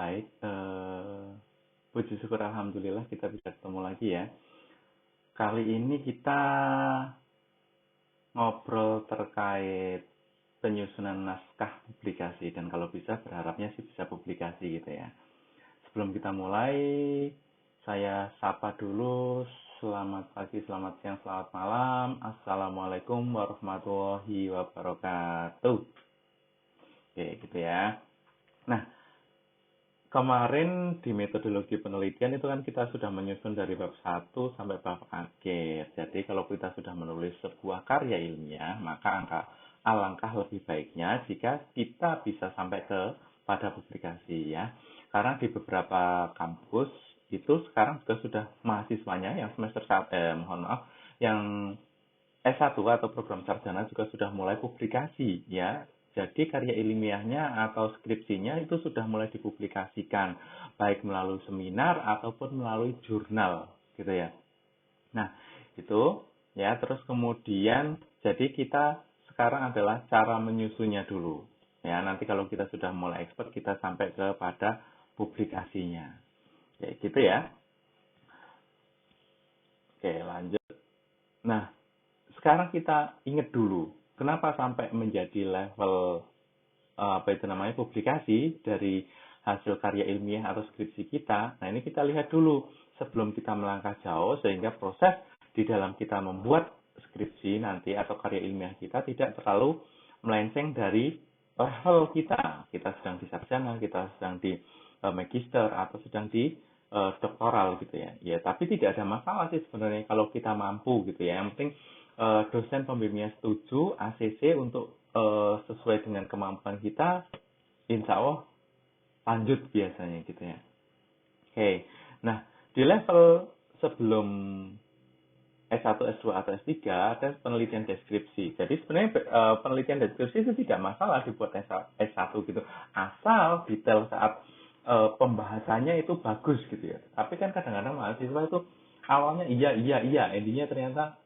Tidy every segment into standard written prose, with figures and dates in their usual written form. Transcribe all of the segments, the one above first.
Baik, puji syukur alhamdulillah kita bisa ketemu lagi ya. Kali ini kita ngobrol terkait penyusunan naskah publikasi dan kalau bisa berharapnya sih bisa publikasi gitu ya. Sebelum kita mulai, saya sapa dulu. Selamat pagi, selamat siang, selamat malam. Assalamualaikum warahmatullahi wabarakatuh. Oke, gitu ya. Nah, kemarin di metodologi penelitian itu kan kita sudah menyusun dari bab 1 sampai bab akhir. Jadi kalau kita sudah menulis sebuah karya ilmiah, maka alangkah lebih baiknya jika kita bisa sampai pada publikasi ya. Karena di beberapa kampus itu sekarang juga sudah mahasiswanya yang semester 1, yang S1 atau program sarjana juga sudah mulai publikasi ya. Jadi karya ilmiahnya atau skripsinya itu sudah mulai dipublikasikan baik melalui seminar ataupun melalui jurnal gitu ya. Nah, itu ya terus kemudian jadi kita sekarang adalah cara menyusunnya dulu. Ya, nanti kalau kita sudah mulai expert kita sampai kepada publikasinya. Kayak gitu ya. Oke, lanjut. Nah, sekarang kita ingat dulu, kenapa sampai menjadi level publikasi dari hasil karya ilmiah atau skripsi kita. Nah, ini kita lihat dulu sebelum kita melangkah jauh sehingga proses di dalam kita membuat skripsi nanti atau karya ilmiah kita tidak terlalu melenceng dari level kita. Kita sedang di sarjana, kita sedang di magister atau sedang di doktoral gitu ya. Ya, tapi tidak ada masalah sih sebenarnya kalau kita mampu gitu ya. Yang penting dosen pembimbingnya setuju, ACC untuk sesuai dengan kemampuan kita, insya Allah lanjut biasanya gitu ya. Oke, nah di level sebelum S1, S2, atau S3 ada penelitian deskripsi. Jadi sebenarnya penelitian deskripsi itu tidak masalah dibuat S1 gitu. Asal detail saat pembahasannya itu bagus gitu ya. Tapi kan kadang-kadang mahasiswa itu awalnya iya, endingnya ternyata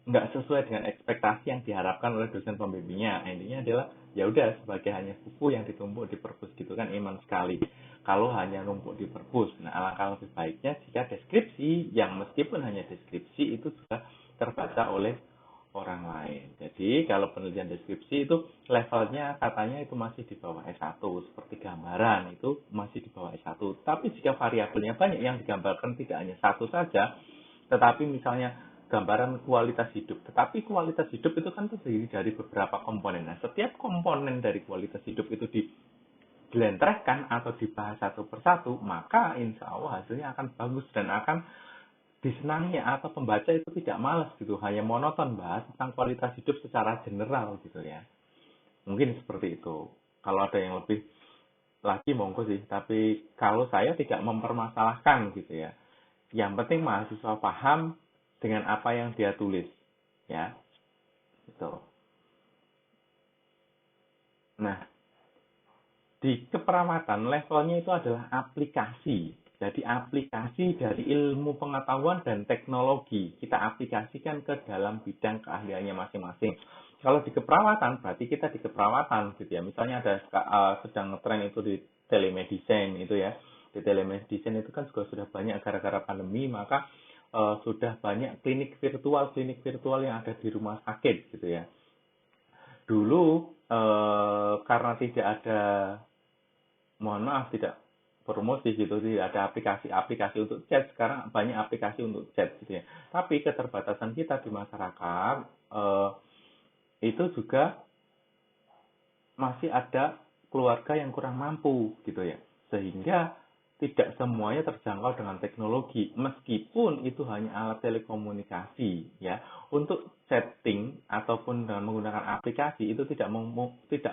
nggak sesuai dengan ekspektasi yang diharapkan oleh dosen pembimbingnya. Intinya adalah ya udah sebagai hanya buku yang ditumpuk di perpus gitu kan iman sekali. Kalau hanya numpuk di perpus, nah alangkah lebih baiknya jika deskripsi yang meskipun hanya deskripsi itu juga terbaca oleh orang lain. Jadi kalau penelitian deskripsi itu levelnya katanya itu masih di bawah S1, seperti gambaran itu masih di bawah S1. Tapi jika variabelnya banyak yang digambarkan tidak hanya satu saja, tetapi misalnya gambaran kualitas hidup. Tetapi kualitas hidup itu kan terdiri dari beberapa komponen. Nah, setiap komponen dari kualitas hidup itu dilentrehkan atau dibahas satu persatu, maka insya Allah hasilnya akan bagus dan akan disenangi atau pembaca itu tidak malas gitu. Hanya monoton bahas tentang kualitas hidup secara general gitu ya. Mungkin seperti itu. Kalau ada yang lebih lagi monggo sih. Tapi kalau saya tidak mempermasalahkan gitu ya. Yang penting mahasiswa paham dengan apa yang dia tulis ya gitu. Nah, di keperawatan levelnya itu adalah aplikasi. Jadi aplikasi dari ilmu pengetahuan dan teknologi kita aplikasikan ke dalam bidang keahliannya masing-masing. Kalau di keperawatan berarti kita di keperawatan gitu ya. Misalnya ada sedang tren itu di telemedicine itu ya. Di telemedicine itu kan juga sudah banyak gara-gara pandemi, maka sudah banyak klinik virtual yang ada di rumah sakit gitu ya. Dulu karena tidak ada, mohon maaf tidak promosi gitu, tidak ada aplikasi untuk chat. Sekarang banyak aplikasi untuk chat gitu ya. Tapi keterbatasan kita di masyarakat itu juga masih ada keluarga yang kurang mampu gitu ya. Sehingga tidak semuanya terjangkau dengan teknologi, meskipun itu hanya alat telekomunikasi ya. Untuk chatting ataupun dengan menggunakan aplikasi itu tidak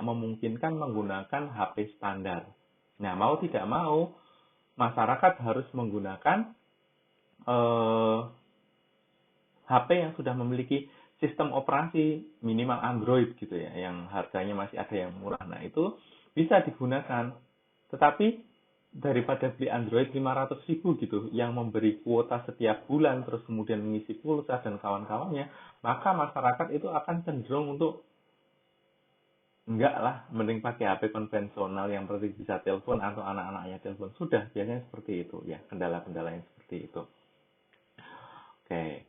memungkinkan menggunakan HP standar. Nah, mau tidak mau masyarakat harus menggunakan HP yang sudah memiliki sistem operasi minimal Android gitu ya, yang harganya masih ada yang murah. Nah, itu bisa digunakan. Tetapi daripada beli Android 500.000 gitu yang memberi kuota setiap bulan terus kemudian mengisi pulsa dan kawan-kawannya, maka masyarakat itu akan cenderung untuk Enggak lah, mending pakai HP konvensional yang penting bisa telepon atau anak-anaknya telepon. Sudah, biasanya seperti itu ya, kendala-kendala yang seperti itu. Oke,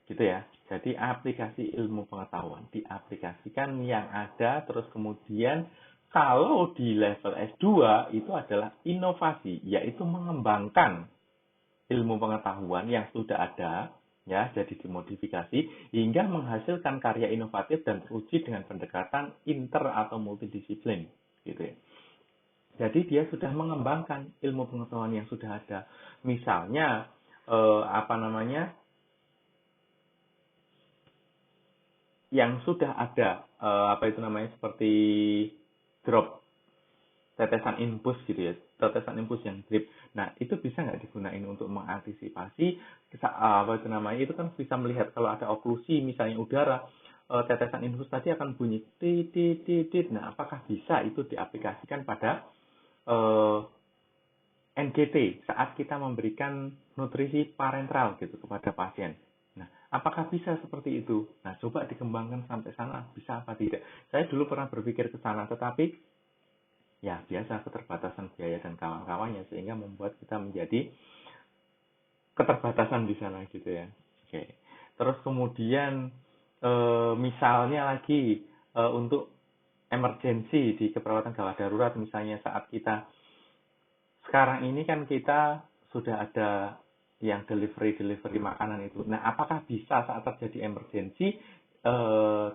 gitu ya. Jadi aplikasi ilmu pengetahuan diaplikasikan yang ada, terus kemudian kalau di level S2 itu adalah inovasi, yaitu mengembangkan ilmu pengetahuan yang sudah ada, ya, jadi dimodifikasi hingga menghasilkan karya inovatif dan teruji dengan pendekatan inter atau multidisiplin, gitu ya. Jadi dia sudah mengembangkan ilmu pengetahuan yang sudah ada. Misalnya apa namanya, yang sudah ada apa itu namanya, seperti drop, tetesan infus gitu ya, tetesan infus yang drip. Nah, itu bisa nggak digunain untuk mengantisipasi apa itu namanya, itu kan bisa melihat kalau ada oklusi misalnya udara, tetesan infus tadi akan bunyi tit tit tit tit. Nah, apakah bisa itu diaplikasikan pada eh, NGT saat kita memberikan nutrisi parenteral gitu kepada pasien? Nah, apakah bisa seperti itu? Nah, coba dikembangkan sampai sana, bisa apa tidak? Saya dulu pernah berpikir ke sana, tetapi ya biasa keterbatasan biaya dan kawan-kawannya sehingga membuat kita menjadi keterbatasan di sana gitu ya. Oke. Terus kemudian misalnya lagi untuk emergensi di keperawatan gawat darurat, misalnya saat kita sekarang ini kan kita sudah ada yang delivery makanan itu. Nah, apakah bisa saat terjadi emergensi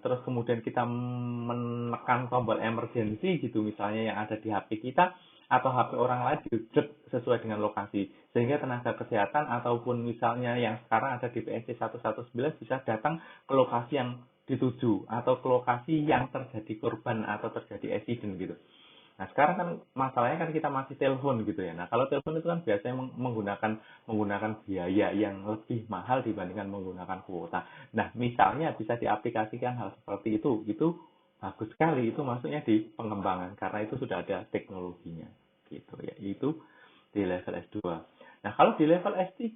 terus kemudian kita menekan tombol emergensi gitu misalnya yang ada di HP kita atau HP orang lain dijedot sesuai dengan lokasi sehingga tenaga kesehatan ataupun misalnya yang sekarang ada di PSC 119 bisa datang ke lokasi yang dituju atau ke lokasi yang terjadi korban atau terjadi accident gitu. Nah, sekarang kan masalahnya kan kita masih telepon gitu ya. Nah, kalau telepon itu kan biasanya menggunakan biaya yang lebih mahal dibandingkan menggunakan kuota. Nah, misalnya bisa diaplikasikan hal seperti itu bagus sekali. Itu maksudnya di pengembangan karena itu sudah ada teknologinya gitu ya. Itu di level S2. Nah, kalau di level S3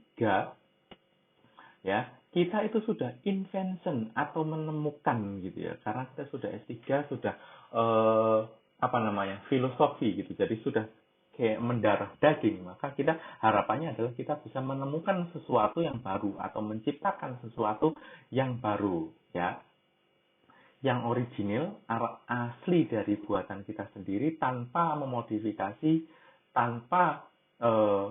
ya, kita itu sudah invention atau menemukan gitu ya. Karena kita sudah S3 sudah eh, apa namanya, filosofi gitu. Jadi sudah kayak mendarah daging, maka kita harapannya adalah kita bisa menemukan sesuatu yang baru atau menciptakan sesuatu yang baru ya, yang original, asli dari buatan kita sendiri tanpa memodifikasi, tanpa eh,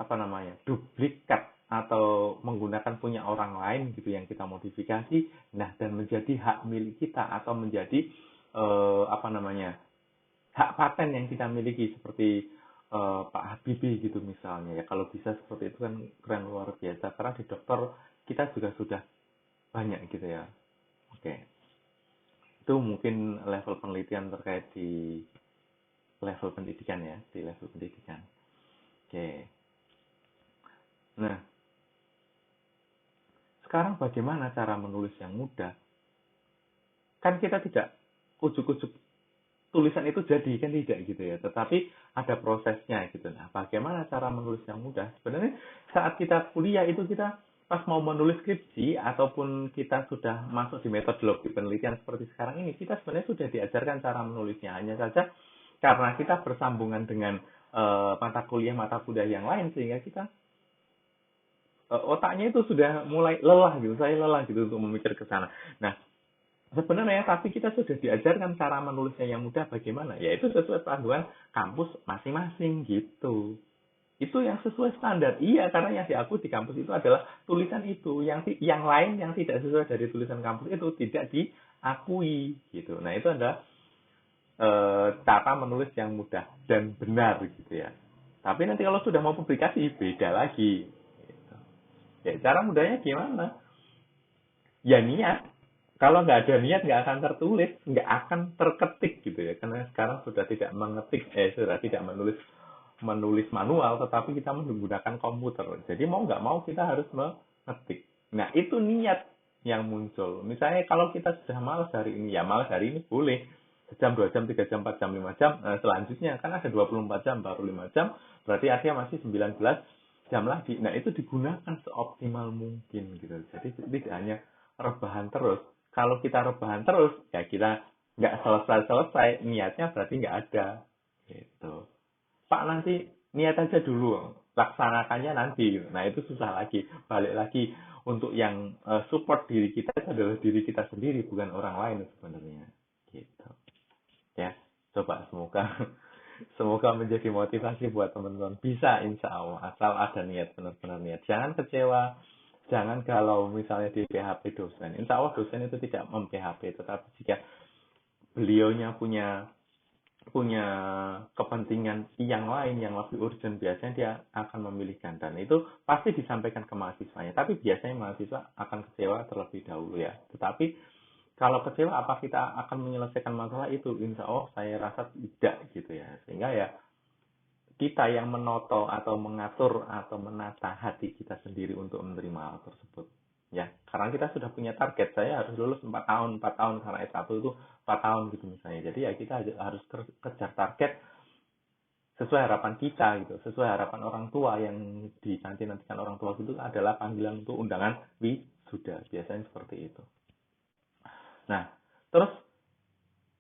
apa namanya, duplikat atau menggunakan punya orang lain gitu yang kita modifikasi, nah dan menjadi hak milik kita atau menjadi apa namanya, hak paten yang kita miliki seperti Pak Habibie gitu misalnya ya. Kalau bisa seperti itu kan keren luar biasa karena di dokter kita juga sudah banyak gitu ya. Oke, itu mungkin level penelitian terkait di level pendidikan ya, di level pendidikan. Oke, nah sekarang bagaimana cara menulis yang mudah? Kan kita tidak ujuk-ujuk tulisan itu jadi, kan tidak gitu ya. Tetapi ada prosesnya gitu. Nah, bagaimana cara menulis yang mudah? Sebenarnya saat kita kuliah itu kita pas mau menulis skripsi ataupun kita sudah masuk di metodologi penelitian seperti sekarang ini, kita sebenarnya sudah diajarkan cara menulisnya. Hanya saja karena kita bersambungan dengan mata kuliah yang lain sehingga kita otaknya itu sudah mulai lelah gitu. Saya lelah gitu untuk memikir ke sana. Nah, sebenarnya tapi kita sudah diajarkan cara menulisnya yang mudah bagaimana, yaitu sesuai panduan kampus masing-masing gitu. Itu yang sesuai standar. Iya, karena yang diakui di kampus itu adalah tulisan itu. Yang lain yang tidak sesuai dari tulisan kampus itu tidak diakui gitu. Nah, itu adalah cara menulis yang mudah dan benar gitu ya. Tapi nanti kalau sudah mau publikasi beda lagi. Gitu. Ya, cara mudahnya gimana? Ya niat. Kalau nggak ada niat nggak akan tertulis, nggak akan terketik gitu ya. Karena sekarang sudah tidak mengetik, sudah tidak menulis menulis manual, tetapi kita menggunakan komputer. Jadi mau nggak mau kita harus mengetik. Nah itu niat yang muncul. Misalnya kalau kita sudah malas hari ini, ya malas hari ini boleh. Sejam, 2 jam, 3 jam, 4 jam, 5 jam. Nah, selanjutnya kan ada 24 jam, baru 5 jam. Berarti artinya masih 19 jam lagi. Nah itu digunakan seoptimal mungkin gitu. Jadi tidak hanya rebahan terus. Kalau kita rebahan terus, ya kita nggak selesai-selesai, niatnya berarti nggak ada. Gitu. Pak, nanti niat aja dulu, laksanakannya nanti. Nah, itu susah lagi. Balik lagi, untuk yang support diri kita itu adalah diri kita sendiri, bukan orang lain sebenarnya. Gitu. Ya, coba semoga semoga menjadi motivasi buat teman-teman. Bisa insya Allah, asal ada niat, benar-benar niat. Jangan kecewa, jangan galau misalnya di PHP dosen. Insya Allah dosen itu tidak mem-PHP, tetapi jika beliaunya punya punya kepentingan yang lain yang lebih urgent, biasanya dia akan memilihkan, dan itu pasti disampaikan ke mahasiswanya. Tapi biasanya mahasiswa akan kecewa terlebih dahulu ya. Tetapi kalau kecewa, apa kita akan menyelesaikan masalah itu? Insya Allah saya rasa tidak gitu ya. Sehingga ya kita yang menoto atau mengatur atau menata hati kita sendiri untuk menerima hal tersebut. Ya, karena kita sudah punya target, saya harus lulus 4 tahun, 4 tahun karena S1 itu 4 tahun gitu misalnya. Jadi ya kita harus kejar target sesuai harapan kita gitu, sesuai harapan orang tua yang dinanti-nantikan orang tua itu adalah panggilan untuk undangan wisuda, biasanya seperti itu. Nah, terus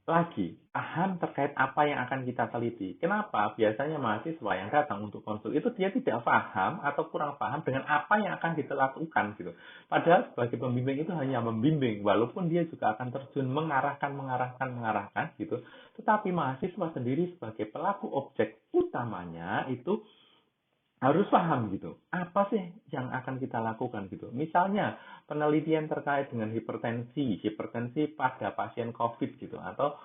lagi, paham terkait apa yang akan kita teliti. Kenapa? Biasanya mahasiswa yang datang untuk konsul itu dia tidak paham atau kurang paham dengan apa yang akan kita lakukan gitu. Padahal sebagai pembimbing itu hanya membimbing, walaupun dia juga akan terjun mengarahkan gitu. Tetapi mahasiswa sendiri sebagai pelaku objek utamanya itu harus paham gitu. Apa sih yang akan kita lakukan gitu. Misalnya penelitian terkait dengan hipertensi pada pasien COVID gitu, atau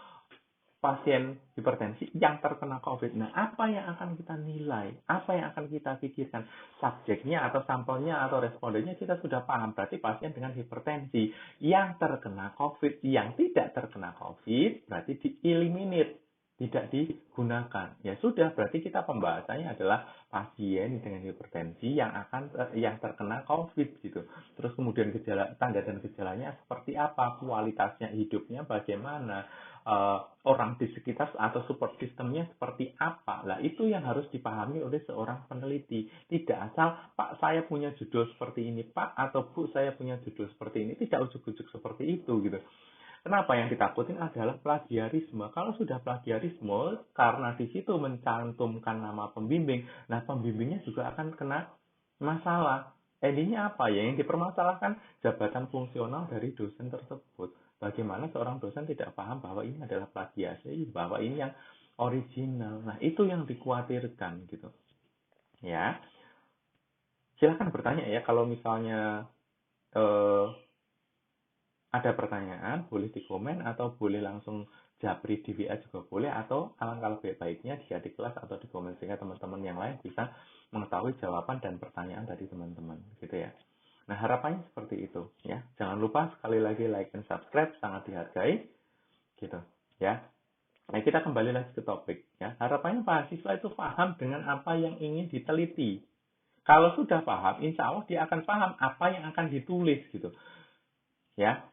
pasien hipertensi yang terkena COVID. Nah, apa yang akan kita nilai? Apa yang akan kita pikirkan? Subjeknya atau sampelnya atau respondennya kita sudah paham. Berarti pasien dengan hipertensi yang terkena COVID, yang tidak terkena COVID, berarti dieliminir, tidak digunakan. Ya sudah, berarti kita pembahasannya adalah pasien dengan hipertensi yang terkena COVID gitu. Terus kemudian tanda dan gejalanya seperti apa, kualitasnya hidupnya bagaimana, orang di sekitar atau support sistemnya seperti apa. Lah itu yang harus dipahami oleh seorang peneliti. Tidak asal, Pak saya punya judul seperti ini, Pak atau Bu saya punya judul seperti ini. Tidak ujuk-ujuk seperti itu gitu. Kenapa yang ditakutin adalah plagiarisme. Kalau sudah plagiarisme, karena di situ mencantumkan nama pembimbing, nah pembimbingnya juga akan kena masalah. Endingnya apa ya? Yang dipermasalahkan jabatan fungsional dari dosen tersebut. Bagaimana seorang dosen tidak paham bahwa ini adalah plagiasi, bahwa ini yang original. Nah, itu yang dikhawatirkan gitu. Ya, silakan bertanya ya kalau misalnya eh, ada pertanyaan, boleh di komen atau boleh langsung japri di WA juga boleh, atau alangkah lebih baiknya di adik kelas atau di komen sehingga teman-teman yang lain bisa mengetahui jawaban dan pertanyaan dari teman-teman gitu ya. Nah, harapannya seperti itu ya. Jangan lupa sekali lagi like dan subscribe, sangat dihargai gitu ya. Nah, kita kembali lagi ke topik ya. Harapannya mahasiswa itu paham dengan apa yang ingin diteliti. Kalau sudah paham, insya Allah dia akan paham apa yang akan ditulis gitu ya.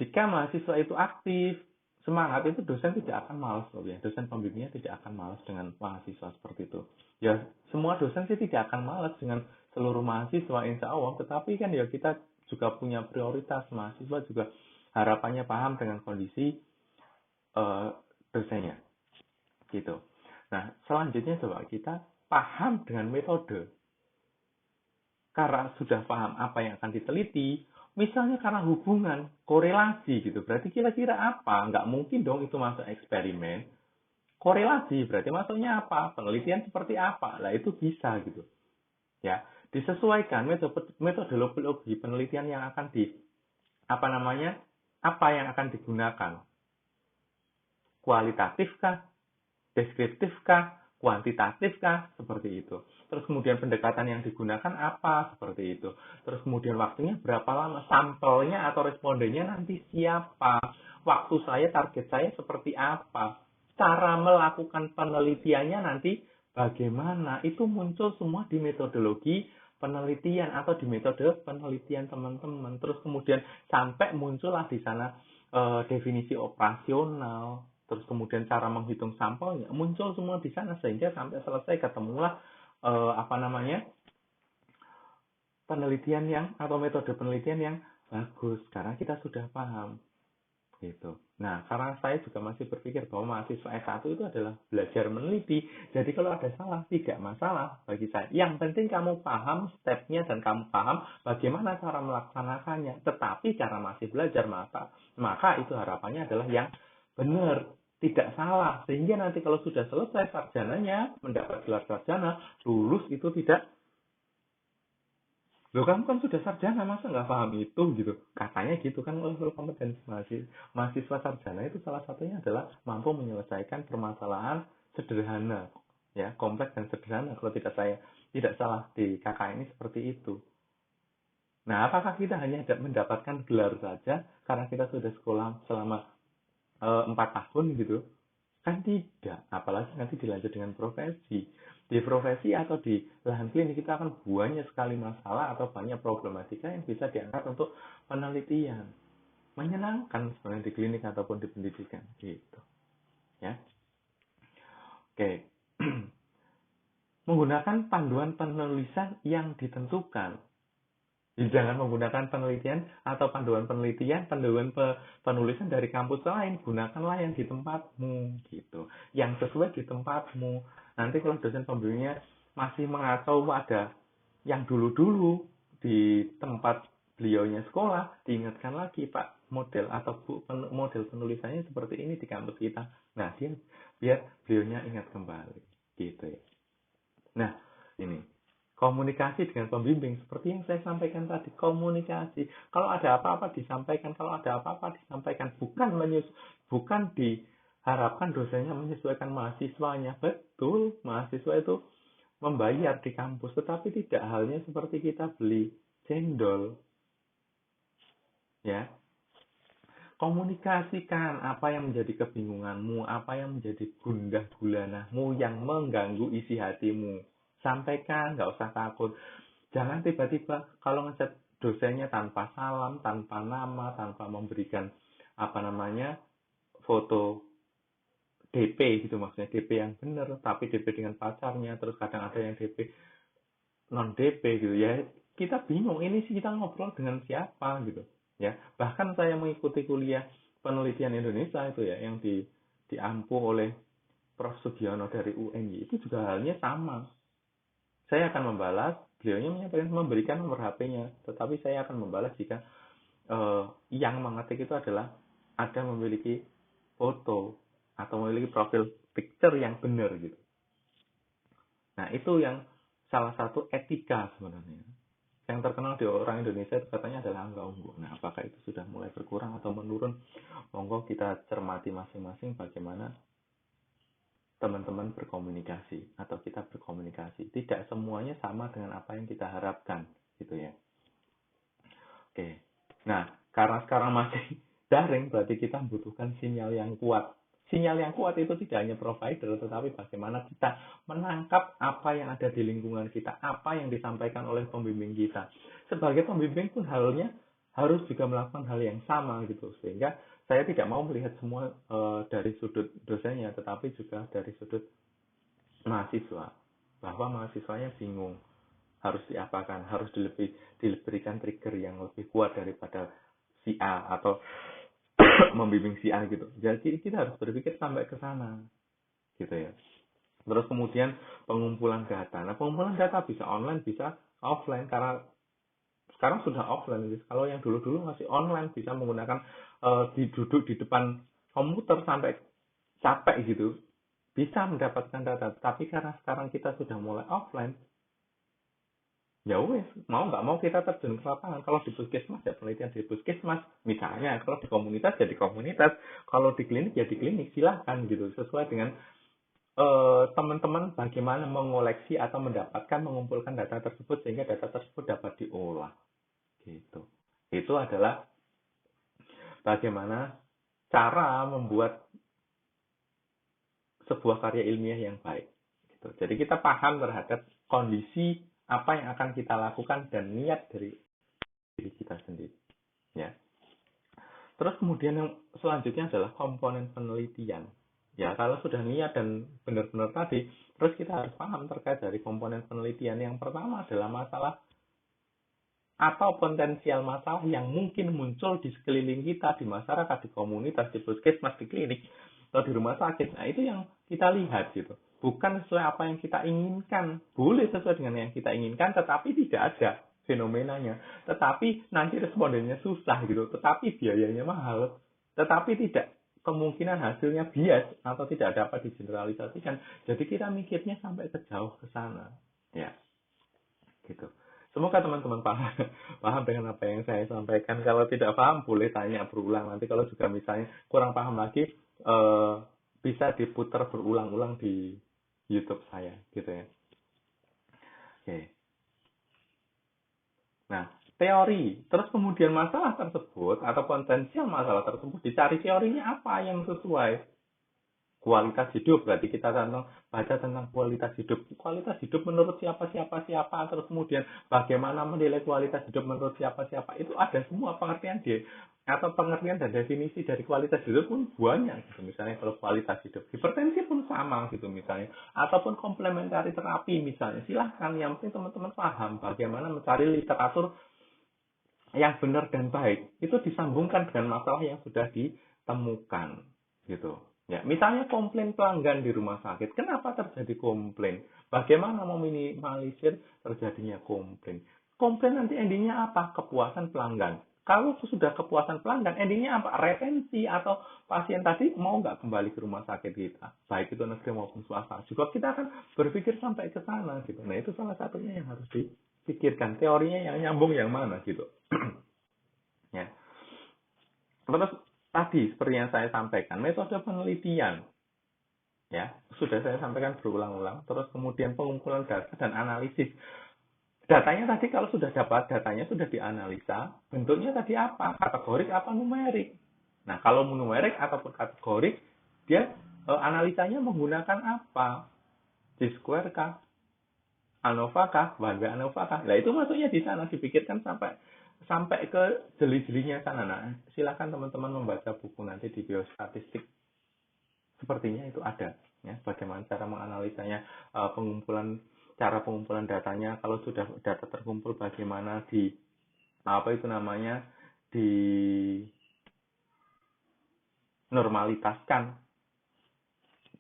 Jika mahasiswa itu aktif, semangat, itu dosen tidak akan malas loh ya. Dosen pembimbingnya tidak akan malas dengan mahasiswa seperti itu. Ya, semua dosen sih tidak akan malas dengan seluruh mahasiswa insya Allah. Tetapi kan ya kita juga punya prioritas. Mahasiswa juga harapannya paham dengan kondisi dosennya. Gitu. Nah, selanjutnya coba kita paham dengan metode. Karena sudah paham apa yang akan diteliti, misalnya karena hubungan, korelasi gitu. Berarti kira-kira apa? Nggak mungkin dong itu masuk eksperimen. Korelasi berarti masuknya apa? Penelitian seperti apa? Lah itu bisa gitu. Ya, disesuaikan metodologi penelitian yang akan apa yang akan digunakan. Kualitatifkah? Deskriptifkah? Kuantitatifkah? Seperti itu. Terus kemudian pendekatan yang digunakan apa? Seperti itu. Terus kemudian waktunya berapa lama? Sampelnya atau respondennya nanti siapa? Waktu saya, target saya seperti apa? Cara melakukan penelitiannya nanti bagaimana? Itu muncul semua di metodologi penelitian atau di metode penelitian teman-teman. Terus kemudian sampai muncullah di sana definisi operasional, terus kemudian cara menghitung sampelnya muncul semua di sana, sehingga sampai selesai ketemulah penelitian yang atau metode penelitian yang bagus karena kita sudah paham. Gitu. Nah, karena saya juga masih berpikir bahwa mahasiswa S1 itu adalah belajar meneliti. Jadi kalau ada salah, tidak masalah bagi saya. Yang penting kamu paham stepnya dan kamu paham bagaimana cara melaksanakannya. Tetapi cara masih belajar, maka itu harapannya adalah yang benar, tidak salah. Sehingga nanti kalau sudah selesai sarjananya, mendapat gelar sarjana, lulus itu tidak. Loh, kamu kan sudah sarjana, masa nggak paham itu gitu? Katanya gitu kan level kompetensi mahasiswa sarjana itu salah satunya adalah mampu menyelesaikan permasalahan sederhana, ya, kompleks dan sederhana. Kalau tidak salah di KKN ini seperti itu. Nah, apakah kita hanya mendapatkan gelar saja karena kita sudah sekolah selama 4 tahun gitu? Kan tidak, apalagi nanti dilanjut dengan profesi. Di profesi atau di lahan klinik kita akan banyak sekali masalah atau banyak problematika yang bisa diangkat untuk penelitian. Menyenangkan sebenarnya di klinik ataupun di pendidikan gitu. Ya. Oke. Menggunakan panduan penulisan yang ditentukan. Jadi jangan menggunakan penelitian atau panduan penulisan dari kampus lain. Gunakanlah yang di tempatmu gitu. Yang sesuai di tempatmu. Nanti kalau dosen pembimbingnya masih mengacau ada yang dulu-dulu di tempat beliaunya sekolah, diingatkan lagi, Pak, model atau Bu, model penulisannya seperti ini di kampus kita. Nah, biar beliaunya ingat kembali gitu ya. Nah, ini komunikasi dengan pembimbing seperti yang saya sampaikan tadi, komunikasi. Kalau ada apa-apa disampaikan, bukan diharapkan dosennya menyesuaikan mahasiswanya. Betul, mahasiswa itu membayar di kampus, tetapi tidak halnya seperti kita beli cendol. Ya. Komunikasikan apa yang menjadi kebingunganmu, apa yang menjadi gundah gulanamu yang mengganggu isi hatimu. Sampaikan, nggak usah takut. Jangan tiba-tiba kalau ngechat dosennya tanpa salam, tanpa nama, tanpa memberikan foto DP gitu, maksudnya DP yang benar, tapi DP dengan pacarnya, terus kadang ada yang DP non DP gitu ya. Kita bingung, ini sih kita ngobrol dengan siapa gitu ya. Bahkan saya mengikuti kuliah penelitian Indonesia itu ya, yang diampu oleh Prof. Sugiono dari UNY, itu juga halnya sama. Saya akan membalas, beliaunya memberikan nomor HP-nya, tetapi saya akan membalas jika yang mengetik itu adalah ada memiliki foto atau memiliki profil picture yang benar gitu. Nah, itu yang salah satu etika sebenarnya. Yang terkenal di orang Indonesia itu katanya adalah angka unggul. Nah, apakah itu sudah mulai berkurang atau menurun? Monggo kita cermati masing-masing bagaimana teman-teman berkomunikasi atau kita berkomunikasi. Tidak semuanya sama dengan apa yang kita harapkan, gitu ya. Oke. Nah, karena sekarang masih daring, berarti kita membutuhkan sinyal yang kuat. Sinyal yang kuat itu tidak hanya provider, tetapi bagaimana kita menangkap apa yang ada di lingkungan kita, apa yang disampaikan oleh pembimbing kita. Sebagai pembimbing pun halnya harus juga melakukan hal yang sama gitu, sehingga saya tidak mau melihat semua dari sudut dosennya, tetapi juga dari sudut mahasiswa, bahwa mahasiswanya bingung harus diapakan, harus diberikan trigger yang lebih kuat daripada si A atau membimbing si A gitu. Jadi kita harus berpikir sampai ke sana gitu ya. Terus kemudian pengumpulan data. Nah, pengumpulan data bisa online, bisa offline, karena sekarang sudah offline. Kalau yang dulu-dulu masih online, bisa menggunakan duduk di depan komputer sampai capek gitu, bisa mendapatkan data. Tapi karena sekarang kita sudah mulai offline, ya wes, mau nggak mau kita terjun ke lapangan. Kalau di puskesmas ya penelitian di puskesmas, misalnya. Kalau di komunitas ya di komunitas, kalau di klinik ya di klinik, silahkan gitu, sesuai dengan teman-teman bagaimana mengoleksi atau mengumpulkan data tersebut sehingga data tersebut dapat diolah gitu. Itu adalah bagaimana cara membuat sebuah karya ilmiah yang baik gitu. Jadi kita paham terhadap kondisi apa yang akan kita lakukan dan niat dari diri kita sendiri ya. Terus kemudian yang selanjutnya adalah komponen penelitian. Ya, kalau sudah niat dan benar-benar tadi, terus kita harus paham terkait dari komponen penelitian. Yang pertama adalah masalah atau potensial masalah yang mungkin muncul di sekeliling kita, di masyarakat, di komunitas, di puskesmas, di klinik, atau di rumah sakit. Nah, itu yang kita lihat gitu. Bukan sesuai apa yang kita inginkan. Boleh sesuai dengan yang kita inginkan, tetapi tidak ada fenomenanya. Tetapi nanti respondennya susah gitu. Tetapi biayanya mahal. Tetapi tidak, kemungkinan hasilnya bias atau tidak dapat digeneralisasikan. Jadi kita mikirnya sampai ke jauh ke sana. Ya, gitu. Semoga teman-teman paham dengan apa yang saya sampaikan. Kalau tidak paham, boleh tanya berulang. Nanti kalau juga misalnya kurang paham lagi, bisa diputar berulang-ulang di YouTube saya, gitu ya. Oke. Nah, teori, terus kemudian masalah tersebut atau potensial masalah tersebut dicari teorinya apa yang sesuai. Kualitas hidup, berarti kita baca tentang kualitas hidup. Kualitas hidup menurut siapa, terus kemudian bagaimana menilai kualitas hidup menurut siapa, itu ada semua pengertian atau pengertian dan definisi dari kualitas hidup pun banyak gitu. Misalnya kalau kualitas hidup, hipertensi pun sama gitu misalnya, ataupun komplementari terapi misalnya. Silahkan, yang penting teman-teman paham bagaimana mencari literatur yang benar dan baik. Itu disambungkan dengan masalah yang sudah ditemukan gitu. Ya, misalnya komplain pelanggan di rumah sakit. Kenapa terjadi komplain? Bagaimana meminimalisir terjadinya komplain? Komplain nanti endingnya apa? Kepuasan pelanggan. Kalau sudah kepuasan pelanggan, endingnya apa? Retensi atau pasien tadi mau nggak kembali ke rumah sakit kita, baik itu negeri maupun swasta. Juga kita akan berpikir sampai ke sana gitu. Nah, itu salah satunya yang harus dipikirkan. Teorinya yang nyambung yang mana gitu. Ya. Terus tadi seperti yang saya sampaikan, metode penelitian ya sudah saya sampaikan berulang-ulang. Terus kemudian pengumpulan data dan analisis. Datanya tadi kalau sudah dapat, datanya sudah dianalisa, bentuknya tadi apa? Kategorik apa numerik? Nah, kalau numerik ataupun kategorik, dia analisanya menggunakan apa? T-square kah? ANOVA kah? Warga ANOVA kah? Nah, itu masuknya di sana, dipikirkan sampai ke jeli-jelinya sana. Nah, silakan teman-teman membaca buku nanti di biostatistik. Sepertinya itu ada ya, bagaimana cara menganalisanya, cara pengumpulan datanya. Kalau sudah data terkumpul, bagaimana di normalitaskan,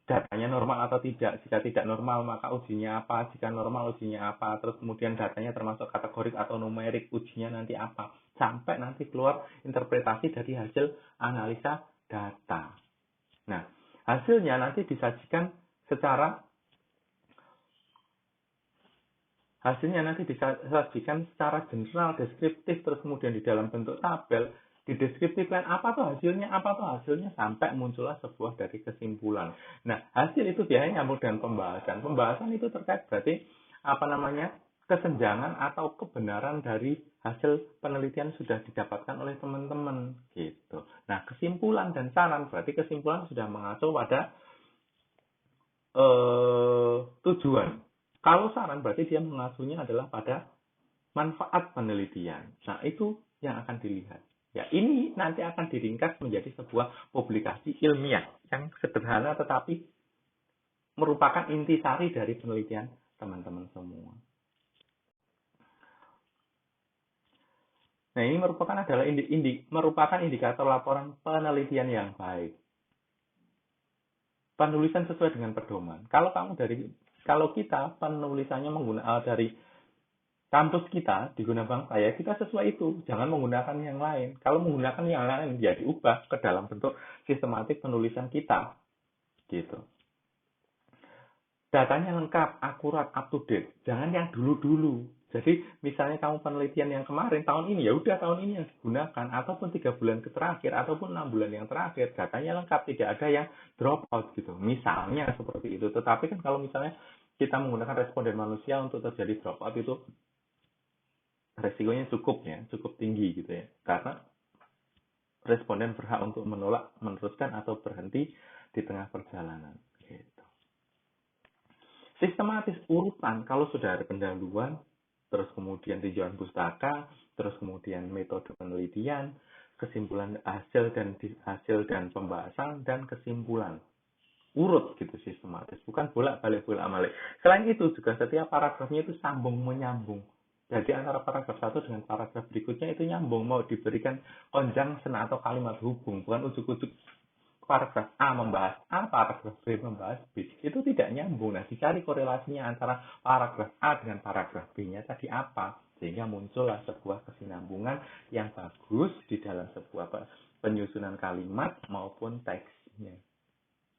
datanya normal atau tidak. Jika tidak normal, maka ujinya apa? Jika normal, ujinya apa? Terus kemudian datanya termasuk kategorik atau numerik, ujinya nanti apa? Sampai nanti keluar interpretasi dari hasil analisa data. Nah, hasilnya nanti disajikan secara general, deskriptif, terus kemudian di dalam bentuk tabel, dideskriptifkan apa tuh hasilnya, sampai muncullah sebuah dari kesimpulan. Nah, hasil itu biasanya nyambung dengan pembahasan. Pembahasan itu terkait berarti kesenjangan atau kebenaran dari hasil penelitian sudah didapatkan oleh teman-teman gitu. Nah, kesimpulan dan saran berarti kesimpulan sudah mengacu pada tujuan. Kalau saran berarti dia mengacunya adalah pada manfaat penelitian. Nah, itu yang akan dilihat. Ya, ini nanti akan diringkas menjadi sebuah publikasi ilmiah yang sederhana tetapi merupakan intisari dari penelitian teman-teman semua. Nah, ini merupakan indikator laporan penelitian yang baik. Penulisan sesuai dengan pedoman. Kalau kita penulisannya menggunakan dari kampus kita di Guna Bangsa, ya kita sesuai itu, jangan menggunakan yang lain. Kalau menggunakan yang lain, ya diubah ke dalam bentuk sistematik penulisan kita, gitu. Datanya lengkap, akurat, up to date. Jangan yang dulu-dulu. Jadi misalnya kamu penelitian yang kemarin, tahun ini, ya udah tahun ini yang digunakan, ataupun 3 bulan terakhir, ataupun 6 bulan yang terakhir, datanya lengkap, tidak ada yang drop out gitu. Misalnya seperti itu. Tetapi kan kalau misalnya kita menggunakan responden manusia untuk terjadi drop out, itu resikonya cukup tinggi gitu ya. Karena responden berhak untuk menolak, meneruskan, atau berhenti di tengah perjalanan. Gitu. Sistematis urutan, kalau sudah ada pendahuluan, terus kemudian tinjauan pustaka, terus kemudian metode penelitian, kesimpulan hasil dan pembahasan, dan kesimpulan. Urut gitu sistematis, bukan bolak-balik. Selain itu juga setiap paragrafnya itu sambung menyambung. Jadi antara paragraf satu dengan paragraf berikutnya itu nyambung, mau diberikan conjunction atau kalimat hubung, bukan ujuk-ujuk paragraf A membahas A, paragraf B membahas B. Itu tidak nyambung. Nah, dicari korelasinya antara paragraf A dengan paragraf B-nya tadi apa, sehingga muncullah sebuah kesinambungan yang bagus di dalam sebuah penyusunan kalimat maupun teksnya,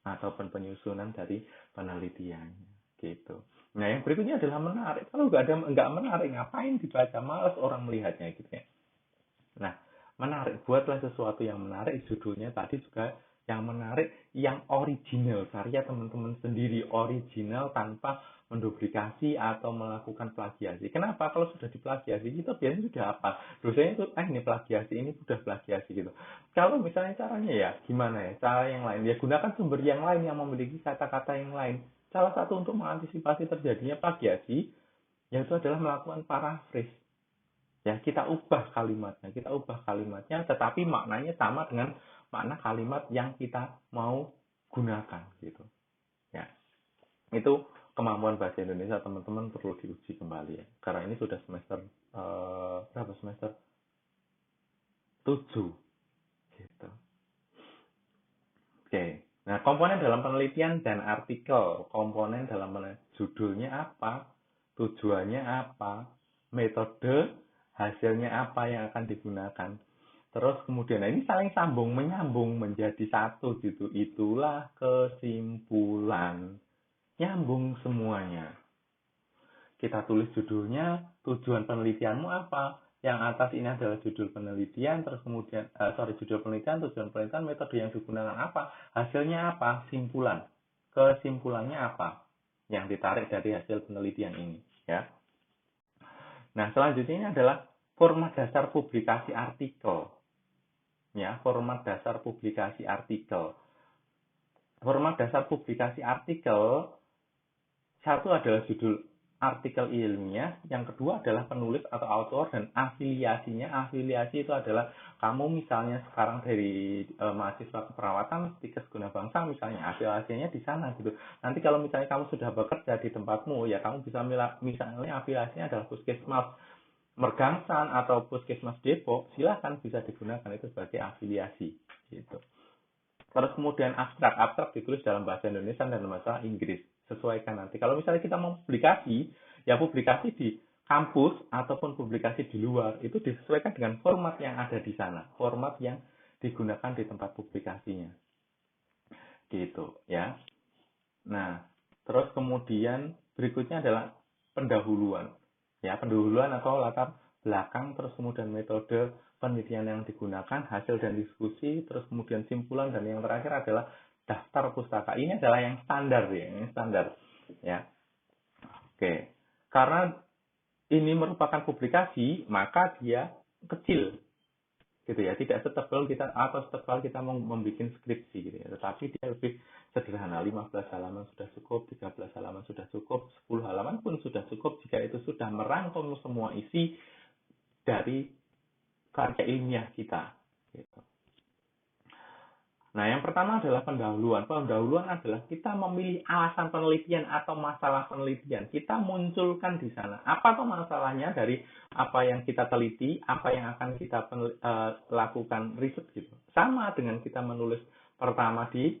ataupun penyusunan dari penelitian gitu. Nah, yang berikutnya adalah menarik. Kalau nggak menarik, ngapain dibaca? Malas orang melihatnya gitu ya. Nah, menarik. Buatlah sesuatu yang menarik. Judulnya tadi juga yang menarik, yang original. Karya teman-teman sendiri, original tanpa menduplikasi atau melakukan plagiasi. Kenapa? Kalau sudah diplagiasi, kita biasanya sudah apa? Dosanya itu, ini plagiasi, ini sudah plagiasi gitu. Kalau misalnya caranya ya, gimana ya? Cara yang lain. Ya, gunakan sumber yang lain yang memiliki kata-kata yang lain. Salah satu untuk mengantisipasi terjadinya plagiasi, yaitu adalah melakukan paraphrase. Ya, kita ubah kalimatnya, tetapi maknanya sama dengan makna kalimat yang kita mau gunakan gitu. Ya, itu kemampuan bahasa Indonesia teman-teman perlu diuji kembali ya. Karena ini sudah semester berapa semester? 7 gitu. Oke. Nah, komponen dalam penelitian dan artikel. Komponen dalam judulnya apa? Tujuannya apa? Metode, hasilnya apa yang akan digunakan. Terus kemudian, nah ini saling sambung, menyambung menjadi satu gitu. Itulah kesimpulan. Nyambung semuanya. Kita tulis judulnya, tujuan penelitianmu apa? Yang atas ini adalah judul penelitian, terus kemudian, judul penelitian, tujuan penelitian, metode yang digunakan apa, hasilnya apa, simpulan. Kesimpulannya apa yang ditarik dari hasil penelitian ini, ya. Nah, selanjutnya ini adalah format dasar publikasi artikel. Ya, format dasar publikasi artikel. Format dasar publikasi artikel, satu adalah judul artikel ilmiah, yang kedua adalah penulis atau autor dan afiliasinya. Afiliasi itu adalah kamu misalnya sekarang dari mahasiswa keperawatan Stikes Guna Bangsa misalnya, afiliasinya di sana gitu. Nanti kalau misalnya kamu sudah bekerja di tempatmu, ya kamu bisa misalnya afiliasinya adalah Puskesmas Mergangsan atau Puskesmas Depok, silahkan bisa digunakan itu sebagai afiliasi gitu. Terus kemudian abstrak ditulis dalam bahasa Indonesia dan bahasa Inggris. Sesuaikan nanti. Kalau misalnya kita mau publikasi, ya publikasi di kampus ataupun publikasi di luar, itu disesuaikan dengan format yang ada di sana. Format yang digunakan di tempat publikasinya. Gitu ya. Nah, terus kemudian berikutnya adalah pendahuluan. Ya, pendahuluan atau latar belakang, terus kemudian metode penelitian yang digunakan, hasil dan diskusi, terus kemudian simpulan, dan yang terakhir adalah daftar pustaka. Ini adalah yang standar ya, yang standar ya. Oke. Karena ini merupakan publikasi, maka dia kecil gitu ya, tidak setebal kita atau setebal kita mau membuat skripsi gitu ya, tetapi dia lebih sederhana. 15 halaman sudah cukup, 13 halaman sudah cukup, 10 halaman pun sudah cukup jika itu sudah merangkum semua isi dari karya ilmiah kita gitu. Nah, yang pertama adalah pendahuluan. Pendahuluan adalah kita memilih alasan penelitian atau masalah penelitian. Kita munculkan di sana. Apa tuh masalahnya dari apa yang kita teliti, apa yang akan kita lakukan riset gitu. Sama dengan kita menulis pertama di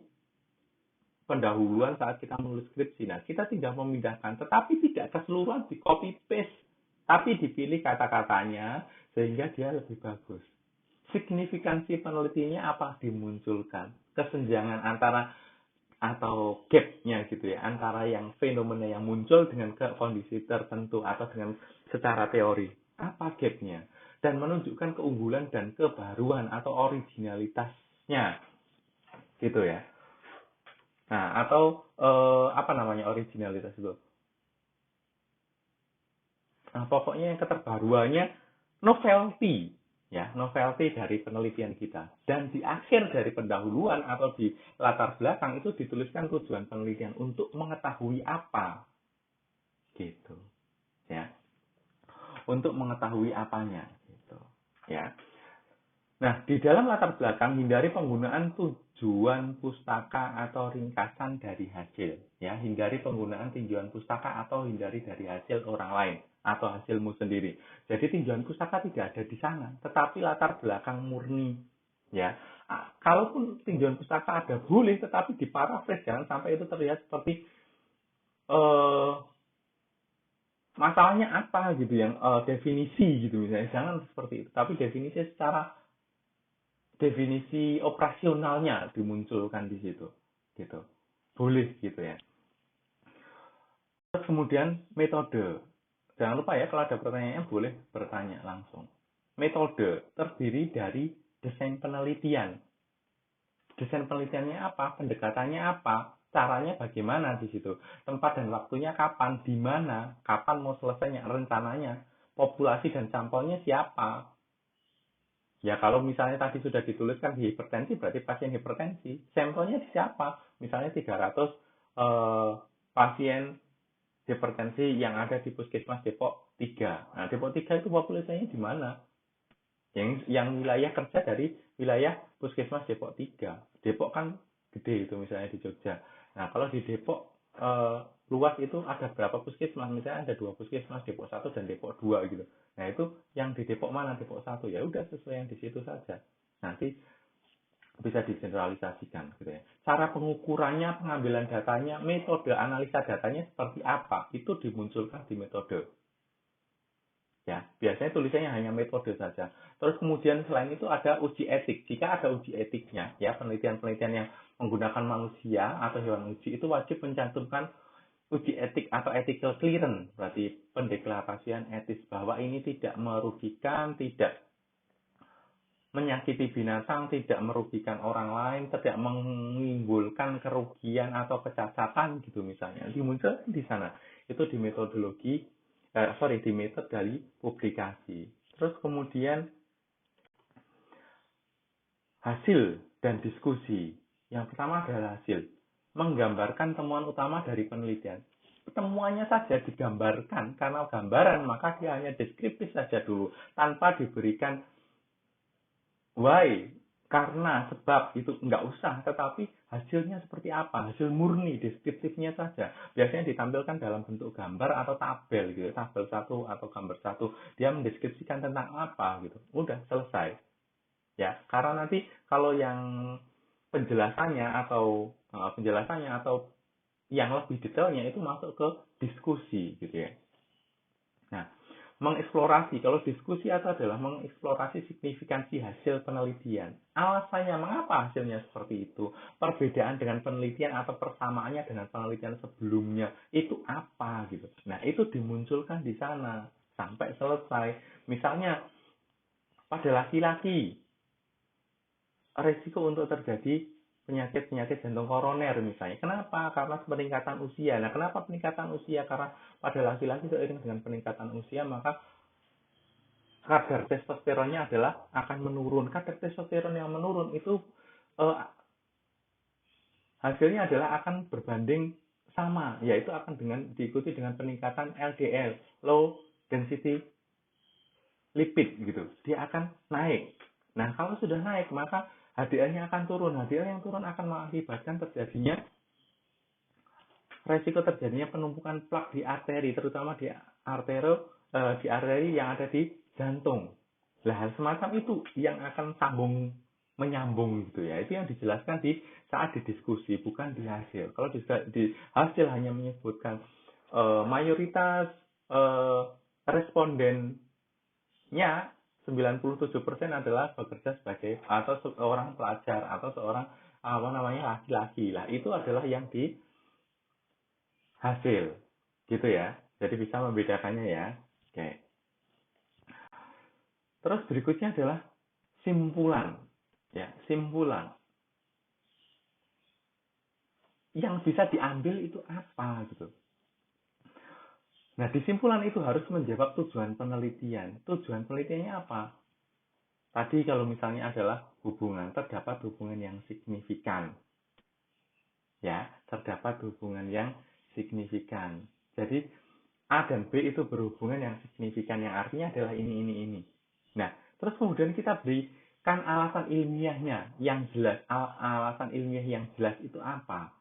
pendahuluan saat kita menulis skripsi. Nah, kita tidak memindahkan, tetapi tidak keseluruhan di copy paste. Tapi dipilih kata-katanya sehingga dia lebih bagus. Signifikansi penelitiannya apa dimunculkan, kesenjangan antara atau gap-nya gitu ya, antara yang fenomena yang muncul dengan kondisi tertentu atau dengan secara teori, apa gap-nya, dan menunjukkan keunggulan dan kebaruan atau originalitasnya gitu ya. Nah, atau apa namanya originalitas itu, nah, pokoknya yang keterbaruannya, novelty ya, novelty dari penelitian kita. Dan di akhir dari pendahuluan atau di latar belakang itu dituliskan tujuan penelitian untuk mengetahui apa gitu ya, untuk mengetahui apanya gitu ya. Nah, di dalam latar belakang hindari penggunaan tujuan pustaka atau ringkasan dari hasil. Ya, hindari penggunaan tinjauan pustaka atau hindari dari hasil orang lain atau hasilmu sendiri. Jadi tinjauan pustaka tidak ada di sana, tetapi latar belakang murni. Ya, kalaupun tinjauan pustaka ada boleh, tetapi diparafrase jangan sampai itu terlihat seperti eh, masalahnya apa gitu yang definisi gitu misalnya, jangan seperti itu. Tapi definisi operasionalnya dimunculkan di situ gitu, boleh gitu ya. Terus kemudian metode, jangan lupa ya kalau ada pertanyaannya boleh bertanya langsung. Metode terdiri dari desain penelitian. Desain penelitiannya apa, pendekatannya apa, caranya bagaimana di situ, tempat dan waktunya kapan, di mana, kapan mau selesainya, rencananya, populasi dan sampelnya siapa. Ya kalau misalnya tadi sudah dituliskan hipertensi, berarti pasien hipertensi. Sampelnya siapa? Misalnya 300 pasien hipertensi yang ada di Puskesmas Depok 3. Nah, Depok 3 itu populasinya di mana? Yang wilayah kerja dari wilayah Puskesmas Depok 3. Depok kan gede itu misalnya di Jogja. Nah, kalau di Depok luas itu ada berapa puskesmas? Misalnya ada 2 puskesmas, Depok 1 dan Depok 2 gitu. Nah, itu yang di Depok mana? Depok 1. Ya udah sesuai yang di situ saja. Nanti bisa digeneralisasikan gitu ya. Cara pengukurannya, pengambilan datanya, metode analisa datanya seperti apa? Itu dimunculkan di metode. Ya, biasanya tulisannya hanya metode saja. Terus kemudian selain itu ada uji etik. Jika ada uji etiknya, ya penelitian-penelitian yang menggunakan manusia atau hewan uji itu wajib mencantumkan uji etik atau ethical clearance, berarti pendeklarasian etis bahwa ini tidak merugikan, tidak menyakiti binatang, tidak merugikan orang lain, tidak menimbulkan kerugian atau kecacatan gitu misalnya. Dimunculkan di sana. Itu di metodologi di metode dari publikasi. Terus kemudian hasil dan diskusi. Yang pertama adalah hasil. Menggambarkan temuan utama dari penelitian. Temuannya saja digambarkan, karena gambaran maka dia hanya deskriptif saja dulu, tanpa diberikan why, karena, sebab, itu nggak usah, tetapi hasilnya seperti apa, hasil murni, deskriptifnya saja. Biasanya ditampilkan dalam bentuk gambar atau tabel gitu, tabel satu atau gambar satu. Dia mendeskripsikan tentang apa gitu. Udah selesai. Ya, karena nanti kalau yang penjelasannya atau yang lebih detailnya itu masuk ke diskusi gitu ya. Nah, mengeksplorasi. Kalau diskusi itu adalah mengeksplorasi signifikansi hasil penelitian. Alasannya mengapa hasilnya seperti itu. Perbedaan dengan penelitian atau persamaannya dengan penelitian sebelumnya. Itu apa gitu. Nah, itu dimunculkan di sana sampai selesai. Misalnya, pada laki-laki, risiko untuk terjadi penyakit jantung koroner misalnya. Kenapa? Karena peningkatan usia. Nah, kenapa peningkatan usia? Karena pada laki-laki seiring dengan peningkatan usia, maka kadar testosteronnya akan menurun. Kadar testosteron yang menurun itu eh, hasilnya adalah akan berbanding sama, yaitu akan diikuti dengan peningkatan LDL, low density lipid gitu. Dia akan naik. Nah, kalau sudah naik, maka HDL-nya akan turun. HDL yang turun akan mengakibatkan resiko terjadinya penumpukan plak di arteri, terutama di arteri yang ada di jantung. Nah, hal semacam itu yang akan menyambung gitu ya. Itu yang dijelaskan saat didiskusi, bukan di hasil. Kalau di hasil hanya menyebutkan mayoritas respondennya 97% adalah bekerja sebagai atau seorang pelajar atau seorang laki-laki. Lah itu adalah yang di hasil. Gitu ya. Jadi bisa membedakannya ya. Oke. Terus berikutnya adalah simpulan. Ya, simpulan. Yang bisa diambil itu apa gitu. Nah, di simpulan itu harus menjawab tujuan penelitian. Tujuan penelitiannya apa? Tadi kalau misalnya adalah terdapat hubungan yang signifikan. Ya, terdapat hubungan yang signifikan. Jadi, A dan B itu berhubungan yang signifikan, yang artinya adalah ini. Nah, terus kemudian kita beri kan alasan ilmiahnya yang jelas, alasan ilmiah yang jelas itu apa,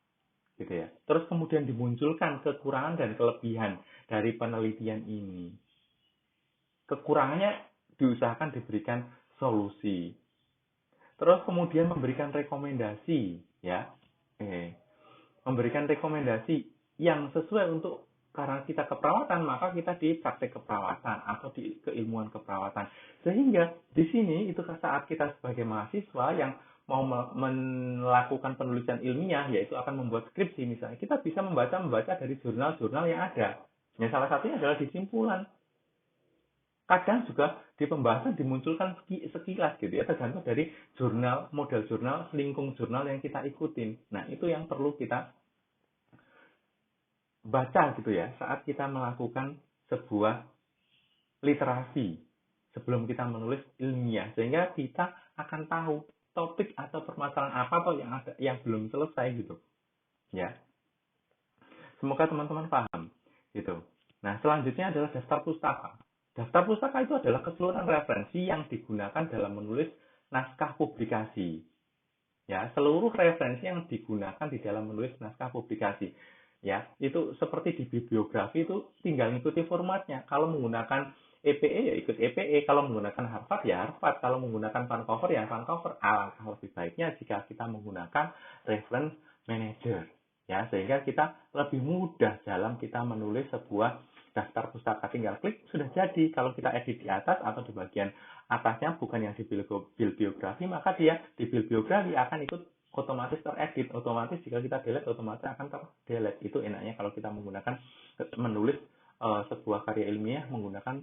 gitu ya. Terus kemudian dimunculkan kekurangan dan kelebihan dari penelitian ini. Kekurangannya diusahakan diberikan solusi. Terus kemudian memberikan rekomendasi, ya. Memberikan rekomendasi yang sesuai untuk, karena kita keperawatan, maka kita di praktek keperawatan atau di keilmuan keperawatan. Sehingga di sini itu saat kita sebagai mahasiswa yang mau melakukan penelitian ilmiah, yaitu akan membuat skripsi misalnya, kita bisa membaca dari jurnal-jurnal yang ada. Ya, salah satunya adalah di simpulan. Kadang juga di pembahasan dimunculkan sekilas gitu ya, tergantung dari jurnal, model jurnal, selingkung jurnal yang kita ikutin. Nah, itu yang perlu kita baca gitu ya saat kita melakukan sebuah literasi sebelum kita menulis ilmiah, sehingga kita akan tahu topik atau permasalahan apa toh yang ada yang belum selesai gitu ya. Semoga teman-teman paham gitu. Nah, selanjutnya adalah daftar pustaka. Daftar pustaka itu adalah keseluruhan referensi yang digunakan dalam menulis naskah publikasi, ya, seluruh referensi yang digunakan di dalam menulis naskah publikasi. Ya, itu seperti di bibliografi itu tinggal ngikuti formatnya. Kalau menggunakan EPE ya ikut EPE, kalau menggunakan Harvard ya Harvard, kalau menggunakan Vancouver ya Vancouver. Alangkah lebih baiknya jika kita menggunakan reference manager, ya, sehingga kita lebih mudah dalam kita menulis sebuah daftar pustaka. Tinggal klik sudah jadi. Kalau kita edit di atas atau di bagian atasnya bukan yang di bibliografi, maka dia di bibliografi akan ikut otomatis teredit, otomatis jika kita delete otomatis akan terdelete. Itu enaknya kalau kita menggunakan menulis sebuah karya ilmiah menggunakan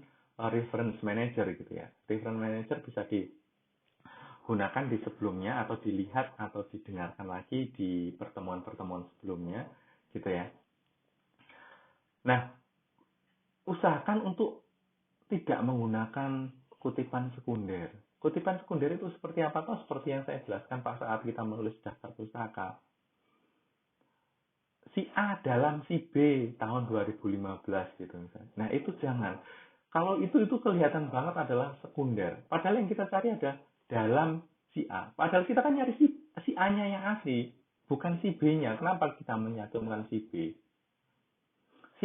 reference manager gitu ya. Reference manager bisa digunakan di sebelumnya atau dilihat atau didengarkan lagi di pertemuan-pertemuan sebelumnya gitu ya. Nah, usahakan untuk tidak menggunakan kutipan sekunder. Kutipan sekunder itu seperti apa toh? Seperti yang saya jelaskan Pak saat kita menulis daftar pustaka. Si A dalam si B tahun 2015 gitu misalnya. Nah, itu jangan. Kalau itu kelihatan banget adalah sekunder. Padahal yang kita cari ada dalam si A. Padahal kita kan nyari si A-nya yang asli, bukan si B-nya. Kenapa kita menyatukan si B?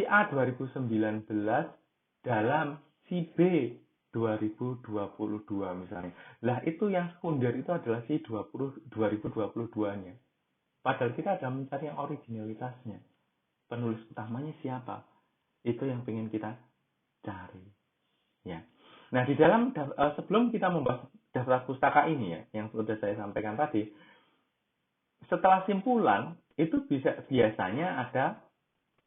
Si A 2019 dalam si B 2022 misalnya. Lah itu yang sekunder itu adalah si 2022-nya. Padahal kita ada mencari yang originalitasnya. Penulis utamanya siapa? Itu yang pengen kita cari. Ya. Nah, di dalam sebelum kita membahas daftar pustaka ini ya, yang sudah saya sampaikan tadi, setelah simpulan itu biasanya ada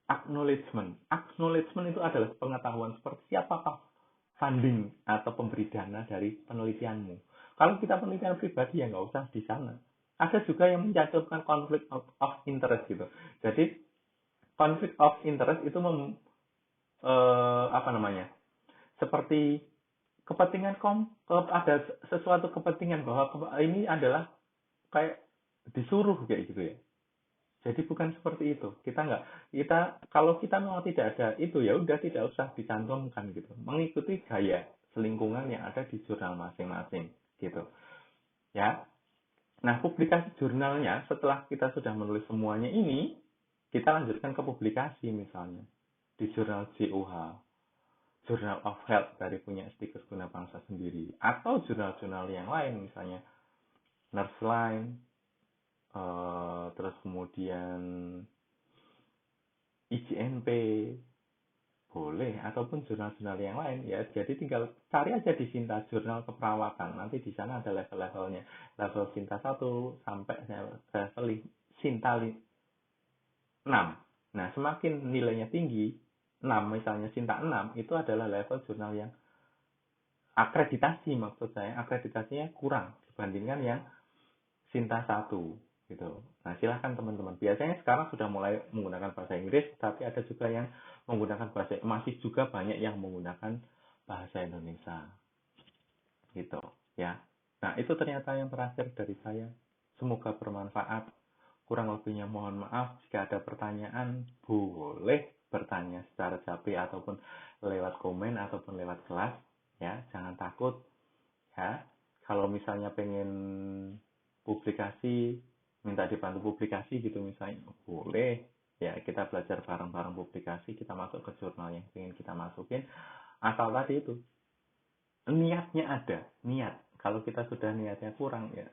acknowledgement. Acknowledgement itu adalah pengetahuan seperti siapakah funding atau pemberi dana dari penelitianmu. Kalau kita penelitian pribadi ya nggak usah di sana. Ada juga yang mencantumkan conflict of interest gitu. Jadi conflict of interest itu seperti kepentingan ada sesuatu kepentingan bahwa ini adalah kayak disuruh kayak gitu ya. Jadi bukan seperti itu. Kalau kita memang tidak ada itu ya udah tidak usah dicantumkan gitu. Mengikuti gaya selingkungan yang ada di jurnal masing-masing gitu. Ya. Nah, publikasi jurnalnya setelah kita sudah menulis semuanya ini, kita lanjutkan ke publikasi misalnya di jurnal JOH, Journal of Health dari punya Stikus Guna Bangsa sendiri, atau jurnal-jurnal yang lain misalnya Nurseline, terus kemudian IJNP boleh, ataupun jurnal-jurnal yang lain ya. Jadi tinggal cari aja di Sinta jurnal keperawatan, nanti di sana ada level-levelnya, level Sinta 1 sampai level Sinta 6. Nah, semakin nilainya tinggi 6, misalnya Sinta 6 itu adalah level jurnal yang akreditasi, maksud saya akreditasinya kurang dibandingkan yang Sinta 1 gitu. Nah, silahkan teman-teman. Biasanya sekarang sudah mulai menggunakan bahasa Inggris, tapi ada juga yang menggunakan masih juga banyak yang menggunakan bahasa Indonesia. Gitu, ya. Nah, itu ternyata yang terakhir dari saya. Semoga bermanfaat. Kurang lebihnya mohon maaf. Jika ada pertanyaan, boleh bertanya secara japri ataupun lewat komen ataupun lewat kelas, ya. Jangan takut, ya. Kalau misalnya misalnya pengen publikasi, minta dibantu publikasi gitu misalnya, boleh. Ya, kita belajar bareng-bareng publikasi, kita masuk ke jurnal yang ingin kita masukin. Asal tadi itu, niatnya ada, niat. Kalau kita sudah niatnya kurang, ya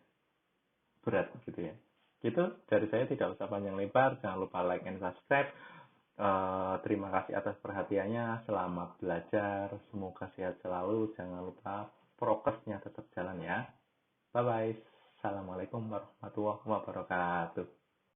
berat gitu ya. Gitu, dari saya tidak usah panjang lebar. Jangan lupa like and subscribe. Terima kasih atas perhatiannya. Selamat belajar. Semoga sehat selalu. Jangan lupa prokesnya tetap jalan ya. Bye-bye. Assalamualaikum warahmatullahi wabarakatuh.